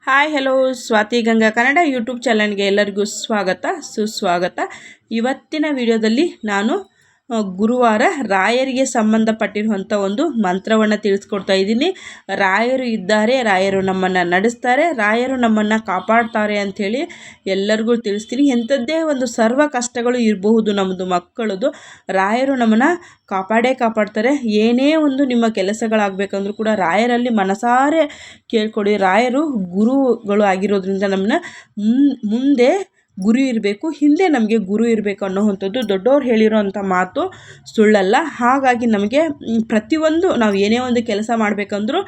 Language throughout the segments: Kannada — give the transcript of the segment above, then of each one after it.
Hi hello Swati Ganga Kannada YouTube ಚಾನಲ್ಗೆ ಎಲ್ಲರಿಗೂ ಸ್ವಾಗತ ಸುಸ್ವಾಗತ. ಇವತ್ತಿನ ವಿಡಿಯೋದಲ್ಲಿ ನಾನು ಗುರುವಾರ ರಾಯರಿಗೆ ಸಂಬಂಧಪಟ್ಟಿರುವಂಥ ಒಂದು ಮಂತ್ರವನ್ನು ತಿಳಿಸ್ಕೊಡ್ತಾ ಇದ್ದೀನಿ. ರಾಯರು ಇದ್ದಾರೆ, ರಾಯರು ನಮ್ಮನ್ನು ನಡೆಸ್ತಾರೆ, ರಾಯರು ನಮ್ಮನ್ನು ಕಾಪಾಡ್ತಾರೆ ಅಂಥೇಳಿ ಎಲ್ಲರಿಗೂ ತಿಳಿಸ್ತೀನಿ. ಎಂಥದ್ದೇ ಒಂದು ಸರ್ವ ಕಷ್ಟಗಳು ಇರಬಹುದು ನಮ್ಮದು ಮಕ್ಕಳದು, ರಾಯರು ನಮ್ಮನ್ನು ಕಾಪಾಡ್ತಾರೆ. ಏನೇ ಒಂದು ನಿಮ್ಮ ಕೆಲಸಗಳಾಗಬೇಕಂದ್ರೂ ಕೂಡ ರಾಯರಲ್ಲಿ ಮನಸಾರೆ ಕೇಳ್ಕೊಡಿ. ರಾಯರು ಗುರುಗಳು ಆಗಿರೋದ್ರಿಂದ ನಮ್ಮನ್ನ ಮುಂದೆ ಗುರು ಇರಬೇಕು, ಹಿಂದೆ ನಮಗೆ ಗುರು ಇರಬೇಕು ಅನ್ನೋವಂಥದ್ದು ದೊಡ್ಡವ್ರು ಹೇಳಿರೋವಂಥ ಮಾತು ಸುಳ್ಳಲ್ಲ. ಹಾಗಾಗಿ ನಮಗೆ ಪ್ರತಿಯೊಂದು ನಾವು ಏನೇ ಒಂದು ಕೆಲಸ ಮಾಡಬೇಕಂದ್ರೂ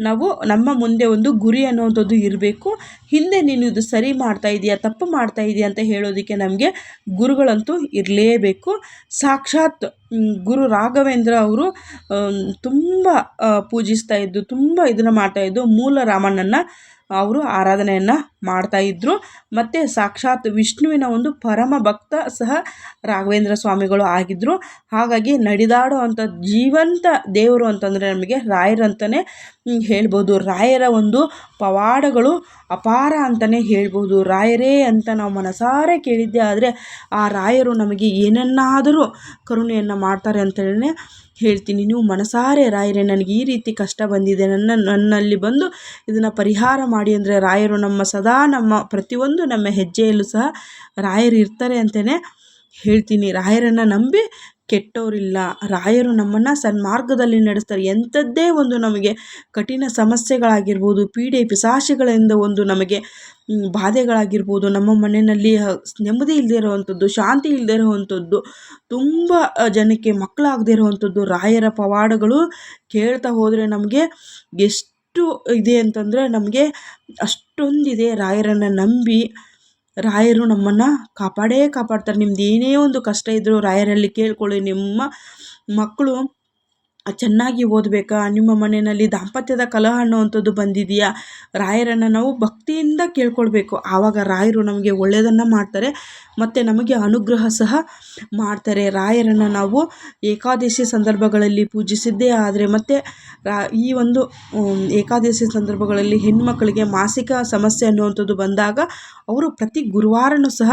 ನಾವು ನಮ್ಮ ಮುಂದೆ ಒಂದು ಗುರಿ ಅನ್ನೋವಂಥದ್ದು ಇರಬೇಕು. ಹಿಂದೆ ನೀನು ಇದು ಸರಿ ಮಾಡ್ತಾ ಇದೆಯಾ, ತಪ್ಪು ಮಾಡ್ತಾ ಇದೆಯಾ ಅಂತ ಹೇಳೋದಕ್ಕೆ ನಮಗೆ ಗುರುಗಳಂತೂ ಇರಲೇಬೇಕು. ಸಾಕ್ಷಾತ್ ಗುರು ರಾಘವೇಂದ್ರ ಅವರು ತುಂಬ ಪೂಜಿಸ್ತಾ ಇದ್ದು, ತುಂಬ ಇದನ್ನು ಮಾಡ್ತಾಯಿದ್ದು, ಮೂಲ ರಾಮಣ್ಣನ ಅವರು ಆರಾಧನೆಯನ್ನು ಮಾಡ್ತಾಯಿದ್ರು. ಮತ್ತು ಸಾಕ್ಷಾತ್ ವಿಷ್ಣುವಿನ ಒಂದು ಪರಮ ಭಕ್ತ ಸಹ ರಾಘವೇಂದ್ರ ಸ್ವಾಮಿಗಳು ಆಗಿದ್ದರು. ಹಾಗಾಗಿ ನಡೆದಾಡೋ ಅಂಥ ಜೀವಂತ ದೇವರು ಅಂತಂದರೆ ನಮಗೆ ರಾಯರಂತಲೇ ಹೇಳ್ಬೋದು. ರಾಯರ ಒಂದು ಪವಾಡಗಳು ಅಪಾರ ಅಂತಲೇ ಹೇಳ್ಬೋದು. ರಾಯರೇ ಅಂತ ನಾವು ಮನಸಾರೆ ಕೇಳಿದ್ದೆ ಆದರೆ ಆ ರಾಯರು ನಮಗೆ ಏನನ್ನಾದರೂ ಕರುಣೆಯನ್ನು ಮಾಡ್ತಾರೆ ಅಂತಲೇ ಹೇಳ್ತೀನಿ. ನೀವು ಮನಸಾರೆ ರಾಯರೇ ನನಗೆ ಈ ರೀತಿ ಕಷ್ಟ ಬಂದಿದೆ, ನನ್ನಲ್ಲಿ ಬಂದು ಇದನ್ನು ಪರಿಹಾರ ಮಾಡಿ ಅಂದರೆ ರಾಯರು ನಮ್ಮ ಪ್ರತಿಯೊಂದು ನಮ್ಮ ಹೆಜ್ಜೆಯಲ್ಲೂ ಸಹ ರಾಯರು ಇರ್ತಾರೆ ಅಂತಲೇ ಹೇಳ್ತೀನಿ. ರಾಯರನ್ನು ನಂಬಿ ಕೆಟ್ಟವರಿಲ್ಲ. ರಾಯರು ನಮ್ಮನ್ನು ಸನ್ಮಾರ್ಗದಲ್ಲಿ ನಡೆಸ್ತಾರೆ. ಎಂಥದ್ದೇ ಒಂದು ನಮಗೆ ಕಠಿಣ ಸಮಸ್ಯೆಗಳಾಗಿರ್ಬೋದು, ಪೀಡೆ ಪಿಶಾಚಿಗಳಿಂದ ಒಂದು ನಮಗೆ ಬಾಧೆಗಳಾಗಿರ್ಬೋದು, ನಮ್ಮ ಮನೆಯಲ್ಲಿ ನೆಮ್ಮದಿ ಇಲ್ಲದೆ ಇರುವಂಥದ್ದು, ಶಾಂತಿ ಇಲ್ಲದೆ ಇರುವಂಥದ್ದು, ತುಂಬ ಜನಕ್ಕೆ ಮಕ್ಕಳಾಗದೇ ಇರುವಂಥದ್ದು, ರಾಯರ ಪವಾಡಗಳು ಕೇಳ್ತಾ ಹೋದರೆ ನಮಗೆ ಎಷ್ಟು ಇದೆ ಅಂತಂದರೆ ನಮಗೆ ಅಷ್ಟೊಂದಿದೆ. ರಾಯರನ್ನು ನಂಬಿ ರಾಯರು ನಮ್ಮನ್ನು ಕಾಪಾಡ್ತಾರೆ. ನಿಮ್ದು ಏನೇ ಒಂದು ಕಷ್ಟ ಇದ್ದರೂ ರಾಯರಲ್ಲಿ ಕೇಳ್ಕೊಳ್ಳಿ. ನಿಮ್ಮ ಮಕ್ಕಳು ಚೆನ್ನಾಗಿ ಓದಬೇಕಾ, ನಿಮ್ಮ ಮನೆಯಲ್ಲಿ ದಾಂಪತ್ಯದ ಕಲಹ ಅನ್ನುವಂಥದ್ದು ಬಂದಿದೆಯಾ, ರಾಯರನ್ನು ನಾವು ಭಕ್ತಿಯಿಂದ ಕೇಳ್ಕೊಳ್ಬೇಕು. ಆವಾಗ ರಾಯರು ನಮಗೆ ಒಳ್ಳೆಯದನ್ನು ಮಾಡ್ತಾರೆ ಮತ್ತು ನಮಗೆ ಅನುಗ್ರಹ ಸಹ ಮಾಡ್ತಾರೆ. ರಾಯರನ್ನು ನಾವು ಏಕಾದಶಿ ಸಂದರ್ಭಗಳಲ್ಲಿ ಪೂಜಿಸಿದ್ದೇ ಆದರೆ ಮತ್ತು ಈ ಒಂದು ಏಕಾದಶಿ ಸಂದರ್ಭಗಳಲ್ಲಿ ಹೆಣ್ಣುಮಕ್ಕಳಿಗೆ ಮಾಸಿಕ ಸಮಸ್ಯೆ ಅನ್ನುವಂಥದ್ದು ಬಂದಾಗ ಅವರು ಪ್ರತಿ ಗುರುವಾರನೂ ಸಹ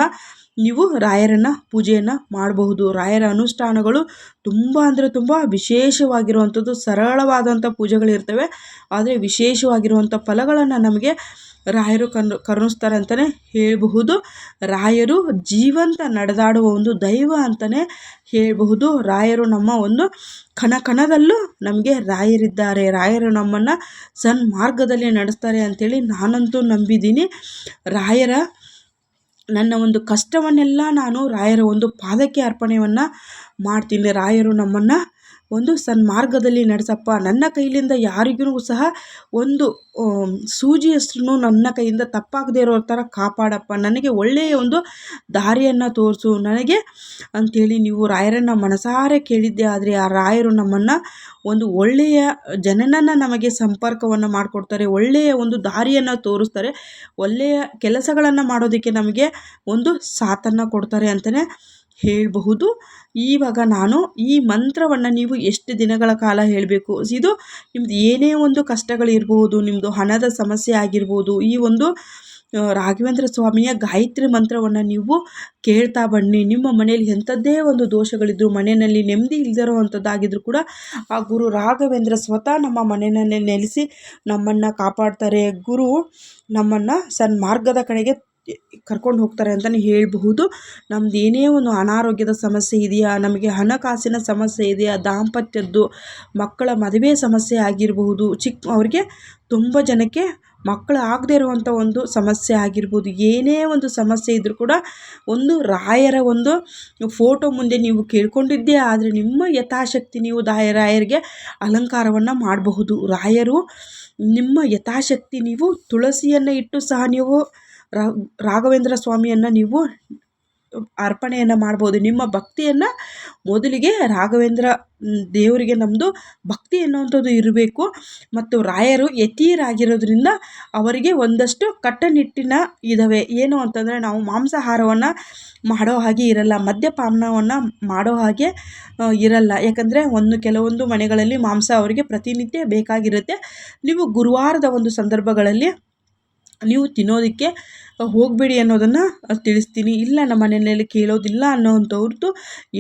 ನೀವು ರಾಯರನ್ನು ಪೂಜೆಯನ್ನು ಮಾಡಬಹುದು. ರಾಯರ ಅನುಷ್ಠಾನಗಳು ತುಂಬ ಅಂದರೆ ತುಂಬ ವಿಶೇಷವಾಗಿರುವಂಥದ್ದು. ಸರಳವಾದಂಥ ಪೂಜೆಗಳಿರ್ತವೆ, ಆದರೆ ವಿಶೇಷವಾಗಿರುವಂಥ ಫಲಗಳನ್ನು ನಮಗೆ ರಾಯರು ಕರುಣಿಸ್ತಾರೆ ಅಂತಲೇ ಹೇಳಬಹುದು. ರಾಯರು ಜೀವಂತ ನಡೆದಾಡುವ ಒಂದು ದೈವ ಅಂತಲೇ ಹೇಳಬಹುದು. ರಾಯರು ನಮ್ಮ ಒಂದು ಕಣದಲ್ಲೂ ನಮಗೆ ರಾಯರಿದ್ದಾರೆ. ರಾಯರು ನಮ್ಮನ್ನು ಸನ್ಮಾರ್ಗದಲ್ಲಿ ನಡೆಸ್ತಾರೆ ಅಂಥೇಳಿ ನಾನಂತೂ ನಂಬಿದ್ದೀನಿ. ನನ್ನ ಒಂದು ಕಷ್ಟವನ್ನೆಲ್ಲ ನಾನು ರಾಯರ ಒಂದು ಪಾದಕ್ಕೆ ಅರ್ಪಣೆಯನ್ನು ಮಾಡ್ತೀನಿ. ರಾಯರು ನಮ್ಮನ್ನು ಒಂದು ಸನ್ಮಾರ್ಗದಲ್ಲಿ ನಡೆಸಪ್ಪ, ನನ್ನ ಕೈಲಿಂದ ಯಾರಿಗೂ ಸಹ ಒಂದು ಸೂಜಿಯಷ್ಟು ನನ್ನ ಕೈಯಿಂದ ತಪ್ಪಾಗದೇ ಇರೋ ಥರ ಕಾಪಾಡಪ್ಪ, ನನಗೆ ಒಳ್ಳೆಯ ಒಂದು ದಾರಿಯನ್ನು ತೋರಿಸು ನನಗೆ ಅಂಥೇಳಿ ನೀವು ರಾಯರನ್ನು ಮನಸಾರೆ ಕೇಳಿದ್ದೆ ಆದರೆ ಆ ರಾಯರು ನಮ್ಮನ್ನು ಒಂದು ಒಳ್ಳೆಯ ಜನನನ್ನು ನಮಗೆ ಸಂಪರ್ಕವನ್ನು ಮಾಡಿಕೊಡ್ತಾರೆ, ಒಳ್ಳೆಯ ಒಂದು ದಾರಿಯನ್ನು ತೋರಿಸ್ತಾರೆ, ಒಳ್ಳೆಯ ಕೆಲಸಗಳನ್ನು ಮಾಡೋದಕ್ಕೆ ನಮಗೆ ಒಂದು ಸಾಥನ್ನು ಕೊಡ್ತಾರೆ ಅಂತಲೇ ಹೇಳಬಹುದು. ಇವಾಗ ನಾನು ಈ ಮಂತ್ರವನ್ನು ನೀವು ಎಷ್ಟು ದಿನಗಳ ಕಾಲ ಹೇಳಬೇಕು, ಇದು ನಿಮ್ಮದು ಏನೇ ಒಂದು ಕಷ್ಟಗಳಿರ್ಬೋದು, ನಿಮ್ಮದು ಹಣದ ಸಮಸ್ಯೆ ಆಗಿರ್ಬೋದು, ಈ ಒಂದು ರಾಘವೇಂದ್ರ ಸ್ವಾಮಿಯ ಗಾಯತ್ರಿ ಮಂತ್ರವನ್ನು ನೀವು ಕೇಳ್ತಾ ಬನ್ನಿ. ನಿಮ್ಮ ಮನೆಯಲ್ಲಿ ಎಂಥದ್ದೇ ಒಂದು ದೋಷಗಳಿದ್ರು, ಮನೆಯಲ್ಲಿ ನೆಮ್ಮದಿ ಇಲ್ಲದಿರೋವಂಥದ್ದಾಗಿದ್ರೂ ಕೂಡ ಆ ಗುರು ರಾಘವೇಂದ್ರ ಸ್ವತಃ ನಮ್ಮ ಮನೆಯಲ್ಲೇ ನೆಲೆಸಿ ನಮ್ಮನ್ನು ಕಾಪಾಡ್ತಾರೆ. ಗುರು ನಮ್ಮನ್ನು ಸನ್ಮಾರ್ಗದ ಕಡೆಗೆ ಕರ್ಕೊಂಡು ಹೋಗ್ತಾರೆ ಅಂತಲೇ ಹೇಳಬಹುದು. ನಮ್ದು ಏನೇ ಒಂದು ಅನಾರೋಗ್ಯದ ಸಮಸ್ಯೆ ಇದೆಯಾ, ನಮಗೆ ಹಣಕಾಸಿನ ಸಮಸ್ಯೆ ಇದೆಯಾ, ದಾಂಪತ್ಯದ್ದು ಮಕ್ಕಳ ಮದುವೆ ಸಮಸ್ಯೆ ಆಗಿರಬಹುದು, ಅವ್ರಿಗೆ ತುಂಬ ಜನಕ್ಕೆ ಮಕ್ಕಳು ಆಗದೇ ಇರುವಂಥ ಒಂದು ಸಮಸ್ಯೆ ಆಗಿರ್ಬೋದು, ಏನೇ ಒಂದು ಸಮಸ್ಯೆ ಇದ್ದರೂ ಕೂಡ ಒಂದು ರಾಯರ ಒಂದು ಫೋಟೋ ಮುಂದೆ ನೀವು ಕೇಳ್ಕೊಂಡಿದ್ದೇ ಆದರೆ ನಿಮ್ಮ ಯಥಾಶಕ್ತಿ ನೀವು ರಾಯರಿಗೆ ಅಲಂಕಾರವನ್ನು ಮಾಡಬಹುದು. ರಾಯರು ನಿಮ್ಮ ಯಥಾಶಕ್ತಿ ನೀವು ತುಳಸಿಯನ್ನು ಇಟ್ಟು ಸಹ ನೀವು ರಾಘವೇಂದ್ರ ಸ್ವಾಮಿಯನ್ನು ನೀವು ಅರ್ಪಣೆಯನ್ನು ಮಾಡ್ಬೋದು. ನಿಮ್ಮ ಭಕ್ತಿಯನ್ನು ಮೊದಲಿಗೆ ರಾಘವೇಂದ್ರ ದೇವರಿಗೆ ನಮ್ಮದು ಭಕ್ತಿ ಎನ್ನುವಂಥದ್ದು ಇರಬೇಕು. ಮತ್ತು ರಾಯರು ಯತಿಯರಾಗಿರೋದ್ರಿಂದ ಅವರಿಗೆ ಒಂದಷ್ಟು ಕಟ್ಟುನಿಟ್ಟಿನ ಇದ್ದಾವೆ. ಏನು ಅಂತಂದರೆ ನಾವು ಮಾಂಸಾಹಾರವನ್ನು ಮಾಡೋ ಹಾಗೆ ಇರಲ್ಲ, ಮದ್ಯಪಾನವನ್ನು ಮಾಡೋ ಹಾಗೆ ಇರಲ್ಲ. ಯಾಕಂದರೆ ಕೆಲವೊಂದು ಮನೆಗಳಲ್ಲಿ ಮಾಂಸ ಅವರಿಗೆ ಪ್ರತಿನಿತ್ಯ ಬೇಕಾಗಿರುತ್ತೆ. ನೀವು ಗುರುವಾರದ ಒಂದು ಸಂದರ್ಭಗಳಲ್ಲಿ ನೀವು ತಿನ್ನೋದಕ್ಕೆ ಹೋಗಬೇಡಿ ಅನ್ನೋದನ್ನು ತಿಳಿಸ್ತೀನಿ. ಇಲ್ಲ ನಮ್ಮ ಮನೆಯಲ್ಲಿ ಕೇಳೋದಿಲ್ಲ ಅನ್ನೋವಂಥವ್ರದ್ದು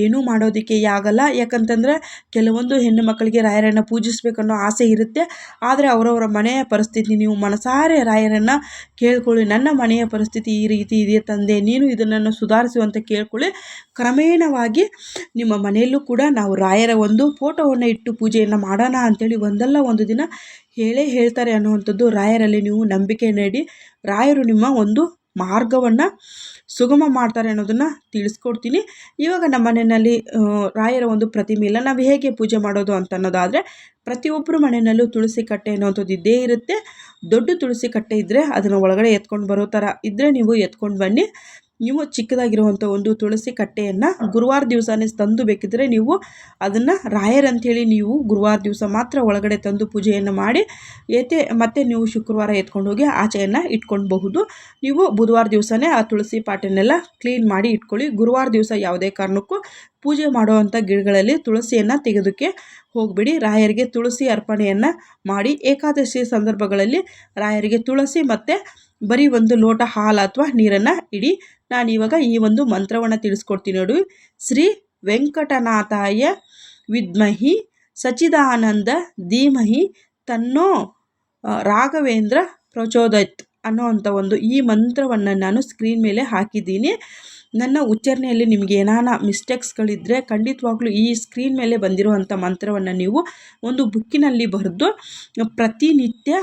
ಏನೂ ಮಾಡೋದಕ್ಕೆ ಆಗಲ್ಲ. ಯಾಕಂತಂದರೆ ಕೆಲವೊಂದು ಹೆಣ್ಣು ಮಕ್ಕಳಿಗೆ ರಾಯರನ್ನು ಪೂಜಿಸಬೇಕನ್ನೋ ಆಸೆ ಇರುತ್ತೆ. ಆದರೆ ಅವರವರ ಮನೆಯ ಪರಿಸ್ಥಿತಿ, ನೀವು ಮನಸಾರೆ ರಾಯರನ್ನು ಕೇಳ್ಕೊಳ್ಳಿ, ನನ್ನ ಮನೆಯ ಪರಿಸ್ಥಿತಿ ಈ ರೀತಿ ಇದೆ ತಂದೆ, ನೀನು ಇದನ್ನು ಸುಧಾರಿಸುವಂತ ಕೇಳ್ಕೊಳ್ಳಿ. ಕ್ರಮೇಣವಾಗಿ ನಿಮ್ಮ ಮನೆಯಲ್ಲೂ ಕೂಡ ನಾವು ರಾಯರ ಒಂದು ಫೋಟೋವನ್ನು ಇಟ್ಟು ಪೂಜೆಯನ್ನು ಮಾಡೋಣ ಅಂಥೇಳಿ ಒಂದಲ್ಲ ಒಂದು ದಿನ ಹೇಳ್ತಾರೆ ಅನ್ನುವಂಥದ್ದು ರಾಯರಲ್ಲಿ ನೀವು ನಂಬಿಕೆ ನೀಡಿ ರಾಯರು ನಿಮ್ಮ ಒಂದು ಮಾರ್ಗವನ್ನು ಸುಗಮ ಮಾಡ್ತಾರೆ ಅನ್ನೋದನ್ನು ತಿಳಿಸ್ಕೊಡ್ತೀನಿ. ಇವಾಗ ನಮ್ಮ ಮನೆಯಲ್ಲಿ ರಾಯರ ಒಂದು ಪ್ರತಿಮೆ ಇಲ್ಲ, ನಾವು ಹೇಗೆ ಪೂಜೆ ಮಾಡೋದು ಅಂತ ಅನ್ನೋದಾದರೆ, ಪ್ರತಿಯೊಬ್ಬರು ಮನೆಯಲ್ಲೂ ತುಳಸಿ ಕಟ್ಟೆ ಅನ್ನೋವಂಥದ್ದು ಇದ್ದೇ ಇರುತ್ತೆ. ದೊಡ್ಡ ತುಳಸಿ ಕಟ್ಟೆ ಇದ್ದರೆ ಅದನ್ನು ಒಳಗಡೆ ಎತ್ಕೊಂಡು ಬರೋ ಥರ ಇದ್ದರೆ ನೀವು ಎತ್ಕೊಂಡು ಬನ್ನಿ. ನೀವು ಚಿಕ್ಕದಾಗಿರುವಂಥ ಒಂದು ತುಳಸಿ ಕಟ್ಟೆಯನ್ನು ಗುರುವಾರ ದಿವಸನೇ ತಂದು ಬೇಕಿದ್ದರೆ ನೀವು ಅದನ್ನು ರಾಯರಂಥೇಳಿ ನೀವು ಗುರುವಾರ ದಿವಸ ಮಾತ್ರ ಒಳಗಡೆ ತಂದು ಪೂಜೆಯನ್ನು ಮಾಡಿ ಮತ್ತು ನೀವು ಶುಕ್ರವಾರ ಎತ್ಕೊಂಡು ಹೋಗಿ ಆಚೆಯನ್ನು ಇಟ್ಕೊಳ್ಬಹುದು. ನೀವು ಬುಧವಾರ ದಿವಸನೇ ಆ ತುಳಸಿ ಪಾಟನ್ನೆಲ್ಲ ಕ್ಲೀನ್ ಮಾಡಿ ಇಟ್ಕೊಳ್ಳಿ. ಗುರುವಾರ ದಿವಸ ಯಾವುದೇ ಕಾರಣಕ್ಕೂ ಪೂಜೆ ಮಾಡುವಂಥ ಗಿಡಗಳಲ್ಲಿ ತುಳಸಿಯನ್ನು ತೆಗೆದಕ್ಕೆ ಹೋಗಬೇಡಿ. ರಾಯರಿಗೆ ತುಳಸಿ ಅರ್ಪಣೆಯನ್ನು ಮಾಡಿ ಏಕಾದಶಿ ಸಂದರ್ಭಗಳಲ್ಲಿ ರಾಯರಿಗೆ ತುಳಸಿ ಮತ್ತು ಬರೀ ಒಂದು ಲೋಟ ಹಾಲು ಅಥವಾ ನೀರನ್ನು ಇಡಿ. ನಾನಿವಾಗ ಈ ಒಂದು ಮಂತ್ರವನ್ನು ತಿಳಿಸ್ಕೊಡ್ತೀನಿ ನೋಡಿ. ಶ್ರೀ ವೆಂಕಟನಾಥಾಯ ವಿದ್ಮಹಿ ಸಚ್ಚಿದಾನಂದ ಧೀಮಹಿ ತನ್ನೋ ರಾಘವೇಂದ್ರ ಪ್ರಚೋದಯತ್ ಅನ್ನೋವಂಥ ಒಂದು ಈ ಮಂತ್ರವನ್ನು ನಾನು ಸ್ಕ್ರೀನ್ ಮೇಲೆ ಹಾಕಿದ್ದೀನಿ. ನನ್ನ ಉಚ್ಚಾರಣೆಯಲ್ಲಿ ನಿಮಗೆ ಏನಾನ ಮಿಸ್ಟೇಕ್ಸ್ಗಳಿದ್ದರೆ ಖಂಡಿತವಾಗ್ಲೂ ಈ ಸ್ಕ್ರೀನ್ ಮೇಲೆ ಬಂದಿರುವಂಥ ಮಂತ್ರವನ್ನು ನೀವು ಒಂದು ಬುಕ್ಕಿನಲ್ಲಿ ಬರೆದು ಪ್ರತಿನಿತ್ಯ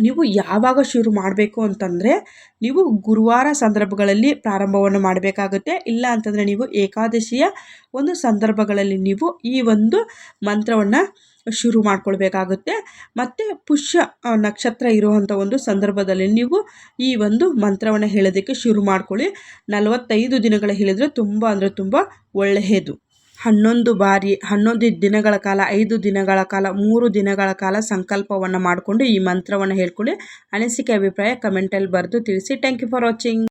ನೀವು ಯಾವಾಗ ಶುರು ಮಾಡಬೇಕು ಅಂತಂದರೆ, ನೀವು ಗುರುವಾರ ಸಂದರ್ಭಗಳಲ್ಲಿ ಪ್ರಾರಂಭವನ್ನು ಮಾಡಬೇಕಾಗುತ್ತೆ. ಇಲ್ಲ ಅಂತಂದರೆ ನೀವು ಏಕಾದಶಿಯ ಒಂದು ಸಂದರ್ಭಗಳಲ್ಲಿ ನೀವು ಈ ಒಂದು ಮಂತ್ರವನ್ನು ಶುರು ಮಾಡ್ಕೊಳ್ಬೇಕಾಗುತ್ತೆ. ಮತ್ತು ಪುಷ್ಯ ನಕ್ಷತ್ರ ಇರುವಂಥ ಒಂದು ಸಂದರ್ಭದಲ್ಲಿ ನೀವು ಈ ಒಂದು ಮಂತ್ರವನ್ನು ಹೇಳೋದಕ್ಕೆ ಶುರು ಮಾಡ್ಕೊಳ್ಳಿ. 45 ದಿನಗಳ ಹೇಳಿದರೆ ತುಂಬ ಅಂದರೆ ತುಂಬ ಒಳ್ಳೆಯದು. 11 ದಿನಗಳ ಕಾಲ, 5 ದಿನಗಳ ಕಾಲ, 3 ದಿನಗಳ ಕಾಲ ಸಂಕಲ್ಪವನ್ನು ಮಾಡಿಕೊಂಡು ಈ ಮಂತ್ರವನ್ನು ಹೇಳ್ಕೊಳ್ಳಿ. ಅನಿಸಿಕೆ ಅಭಿಪ್ರಾಯ ಕಮೆಂಟಲ್ಲಿ ಬರೆದು ತಿಳಿಸಿ. Thank you for watching.